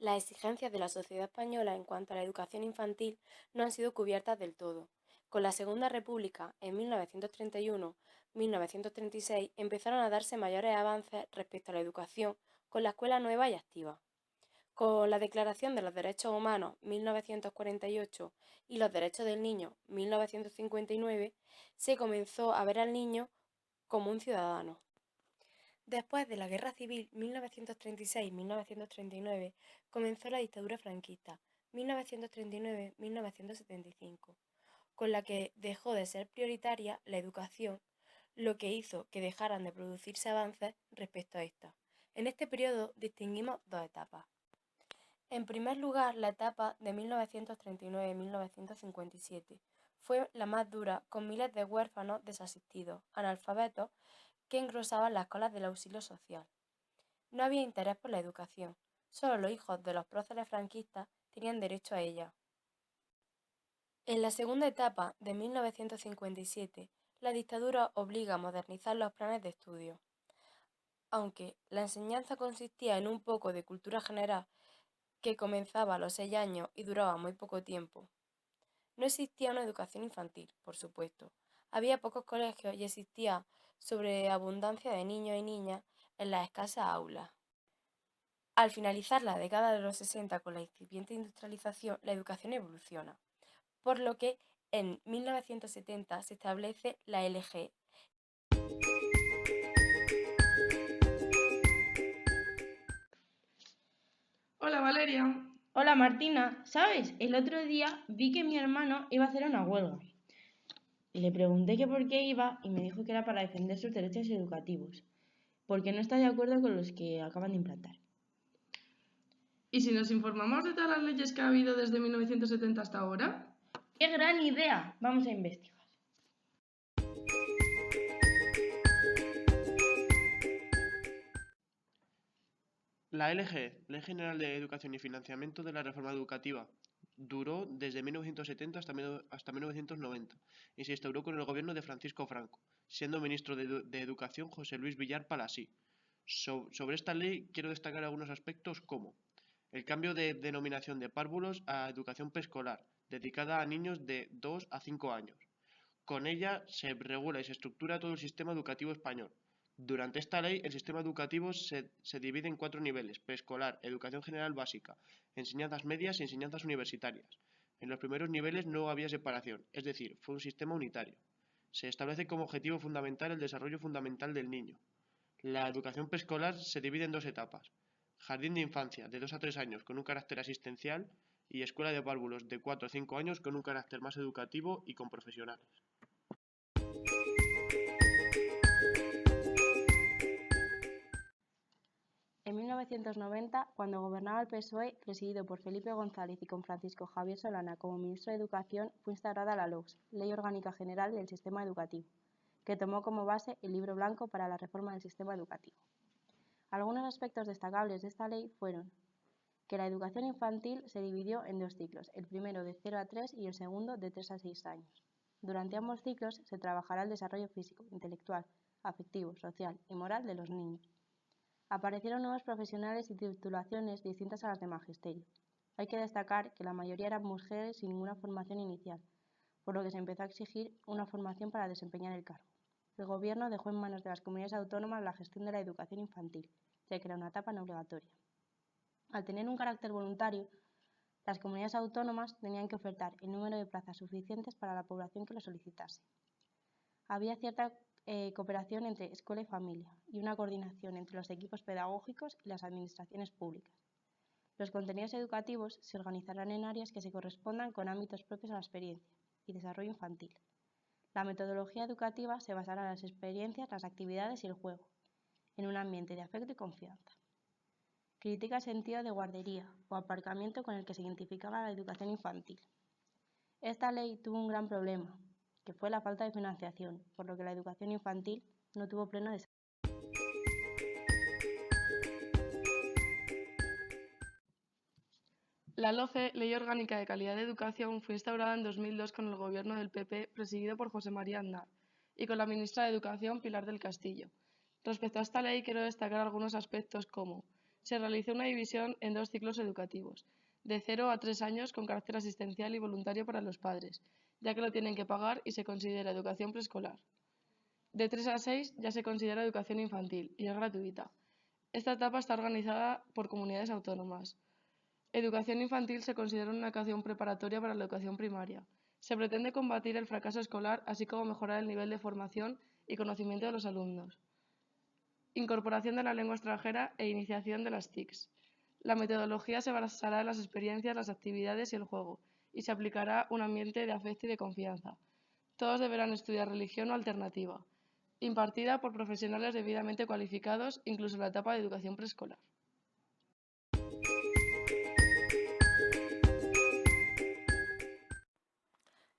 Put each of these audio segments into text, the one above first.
Las exigencias de la sociedad española en cuanto a la educación infantil no han sido cubiertas del todo. Con la Segunda República, en 1931-1936, empezaron a darse mayores avances respecto a la educación con la escuela nueva y activa. Con la Declaración de los Derechos Humanos 1948 y los Derechos del Niño 1959, se comenzó a ver al niño como un ciudadano. Después de la Guerra Civil 1936-1939 comenzó la dictadura franquista 1939-1975, con la que dejó de ser prioritaria la educación, lo que hizo que dejaran de producirse avances respecto a esta. En este periodo distinguimos dos etapas. En primer lugar, la etapa de 1939-1957 fue la más dura, con miles de huérfanos desasistidos, analfabetos, que engrosaban las colas del auxilio social. No había interés por la educación, solo los hijos de los próceres franquistas tenían derecho a ella. En la segunda etapa, de 1957, la dictadura obliga a modernizar los planes de estudio. Aunque la enseñanza consistía en un poco de cultura general que comenzaba a los 6 años y duraba muy poco tiempo, no existía una educación infantil, por supuesto. Había pocos colegios y existía sobreabundancia de niños y niñas en las escasas aulas. Al finalizar la década de los 60 con la incipiente industrialización, la educación evoluciona, por lo que en 1970 se establece la LG. Hola Valeria. Hola Martina, ¿sabes? El otro día vi que mi hermano iba a hacer una huelga. Le pregunté que por qué iba y me dijo que era para defender sus derechos educativos, porque no está de acuerdo con los que acaban de implantar. ¿Y si nos informamos de todas las leyes que ha habido desde 1970 hasta ahora? ¡Qué gran idea! Vamos a investigar. La Ley General de Educación y Financiamiento de la Reforma Educativa, duró desde 1970 hasta 1990 y se instauró con el gobierno de Francisco Franco, siendo ministro de Educación José Luis Villar Palasí. Sobre esta ley quiero destacar algunos aspectos como el cambio de denominación de párvulos a educación preescolar, dedicada a niños de 2 a 5 años. Con ella se regula y se estructura todo el sistema educativo español. Durante esta ley, el sistema educativo se divide en 4 niveles: preescolar, educación general básica, enseñanzas medias y enseñanzas universitarias. En los primeros niveles no había separación, es decir, fue un sistema unitario. Se establece como objetivo fundamental el desarrollo fundamental del niño. La educación preescolar se divide en 2 etapas: jardín de infancia, de 2 a 3 años, con un carácter asistencial, y escuela de párvulos, de 4 a 5 años, con un carácter más educativo y con profesionales. En 1990, cuando gobernaba el PSOE, presidido por Felipe González y con Francisco Javier Solana como ministro de Educación, fue instaurada la LOS, Ley Orgánica General del Sistema Educativo, que tomó como base el Libro Blanco para la reforma del sistema educativo. Algunos aspectos destacables de esta ley fueron que la educación infantil se dividió en 2 ciclos, el primero de 0 a 3 y el segundo de 3 a 6 años. Durante ambos ciclos se trabajará el desarrollo físico, intelectual, afectivo, social y moral de los niños. Aparecieron nuevos profesionales y titulaciones distintas a las de magisterio. Hay que destacar que la mayoría eran mujeres sin ninguna formación inicial, por lo que se empezó a exigir una formación para desempeñar el cargo. El gobierno dejó en manos de las comunidades autónomas la gestión de la educación infantil, ya que era una etapa no obligatoria. Al tener un carácter voluntario, las comunidades autónomas tenían que ofertar el número de plazas suficientes para la población que lo solicitase. Había cierta cooperación entre escuela y familia y una coordinación entre los equipos pedagógicos y las administraciones públicas. Los contenidos educativos se organizarán en áreas que se correspondan con ámbitos propios a la experiencia y desarrollo infantil. La metodología educativa se basará en las experiencias, las actividades y el juego, en un ambiente de afecto y confianza. Critica el sentido de guardería o aparcamiento con el que se identificaba la educación infantil. Esta ley tuvo un gran problema, que fue la falta de financiación, por lo que la educación infantil no tuvo pleno desarrollo. La LOGE, Ley Orgánica de Calidad de Educación, fue instaurada en 2002 con el gobierno del PP, presidido por José María Aznar, y con la ministra de Educación, Pilar del Castillo. Respecto a esta ley, quiero destacar algunos aspectos como se realizó una división en 2 ciclos educativos, de 0 a 3 años con carácter asistencial y voluntario para los padres, ya que lo tienen que pagar y se considera educación preescolar. De 3 a 6 ya se considera educación infantil y es gratuita. Esta etapa está organizada por comunidades autónomas. Educación infantil se considera una educación preparatoria para la educación primaria. Se pretende combatir el fracaso escolar, así como mejorar el nivel de formación y conocimiento de los alumnos. Incorporación de la lengua extranjera e iniciación de las TICs. La metodología se basará en las experiencias, las actividades y el juego, y se aplicará un ambiente de afecto y de confianza. Todos deberán estudiar religión o alternativa, impartida por profesionales debidamente cualificados, incluso en la etapa de educación preescolar.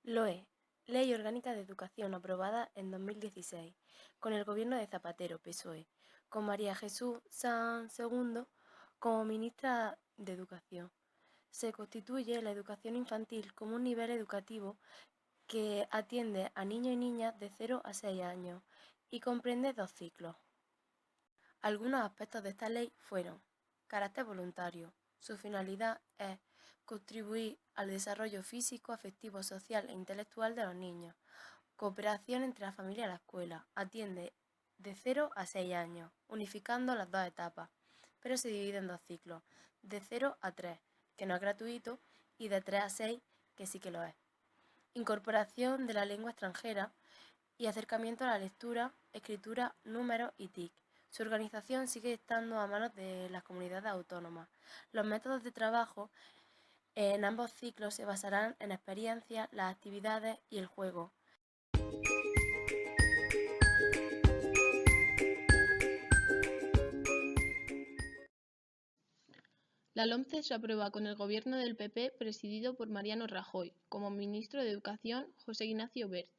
LOE, Ley Orgánica de Educación aprobada en 2016, con el gobierno de Zapatero, PSOE, con María Jesús Sanz II como ministra de Educación. Se constituye la educación infantil como un nivel educativo que atiende a niños y niñas de 0 a 6 años y comprende 2 ciclos. Algunos aspectos de esta ley fueron: carácter voluntario. Su finalidad es contribuir al desarrollo físico, afectivo, social e intelectual de los niños. Cooperación entre la familia y la escuela. Atiende de 0 a 6 años, unificando las 2 etapas, pero se divide en 2 ciclos, de 0 a 3, que no es gratuito, y de 3 a 6, que sí que lo es. Incorporación de la lengua extranjera y acercamiento a la lectura, escritura, números y TIC. Su organización sigue estando a manos de las comunidades autónomas. Los métodos de trabajo en ambos ciclos se basarán en experiencias, las actividades y el juego. La LOMCE se aprueba con el gobierno del PP presidido por Mariano Rajoy, como ministro de Educación José Ignacio Wert.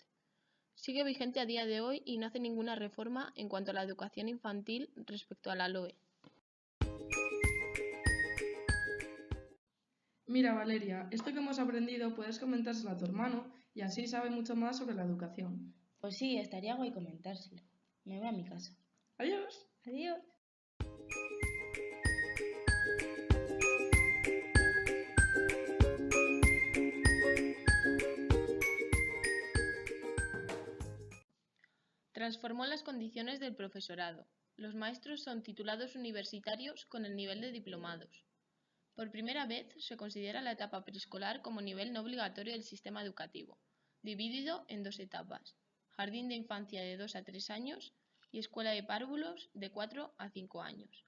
Sigue vigente a día de hoy y no hace ninguna reforma en cuanto a la educación infantil respecto a la LOE. Mira, Valeria, esto que hemos aprendido puedes comentárselo a tu hermano y así sabe mucho más sobre la educación. Pues sí, estaría guay comentárselo. Me voy a mi casa. Adiós. Adiós. Transformó las condiciones del profesorado. Los maestros son titulados universitarios con el nivel de diplomados. Por primera vez se considera la etapa preescolar como nivel no obligatorio del sistema educativo, dividido en 2 etapas: jardín de infancia de 2 a 3 años y escuela de párvulos de 4 a 5 años.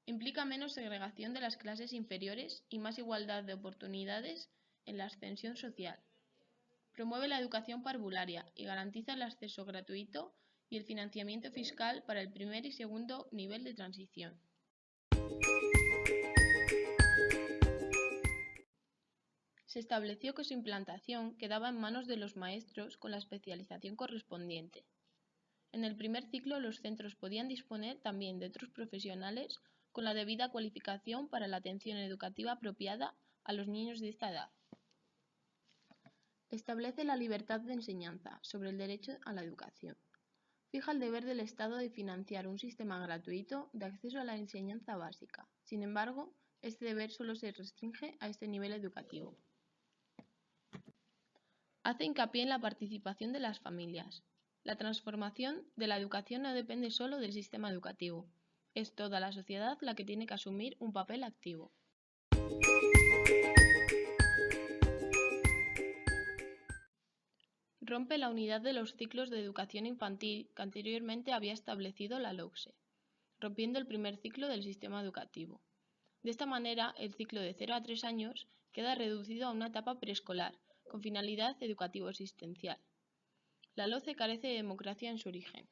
Implica menos segregación de las clases inferiores y más igualdad de oportunidades en la ascensión social. Promueve la educación parvularia y garantiza el acceso gratuito y el financiamiento fiscal para el primer y segundo nivel de transición. Se estableció que su implantación quedaba en manos de los maestros con la especialización correspondiente. En el primer ciclo, los centros podían disponer también de otros profesionales con la debida cualificación para la atención educativa apropiada a los niños de esta edad. Establece la libertad de enseñanza sobre el derecho a la educación. Fija el deber del Estado de financiar un sistema gratuito de acceso a la enseñanza básica. Sin embargo, este deber solo se restringe a este nivel educativo. Hace hincapié en la participación de las familias. La transformación de la educación no depende solo del sistema educativo. Es toda la sociedad la que tiene que asumir un papel activo. Rompe la unidad de los ciclos de educación infantil que anteriormente había establecido la LOCSE, rompiendo el primer ciclo del sistema educativo. De esta manera, el ciclo de 0 a 3 años queda reducido a una etapa preescolar, con finalidad educativo-asistencial. La LOCE carece de democracia en su origen.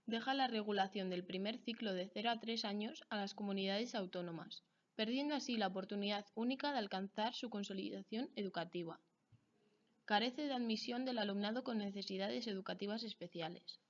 Deja la regulación del primer ciclo de 0 a 3 años a las comunidades autónomas, perdiendo así la oportunidad única de alcanzar su consolidación educativa. Carece de admisión del alumnado con necesidades educativas especiales.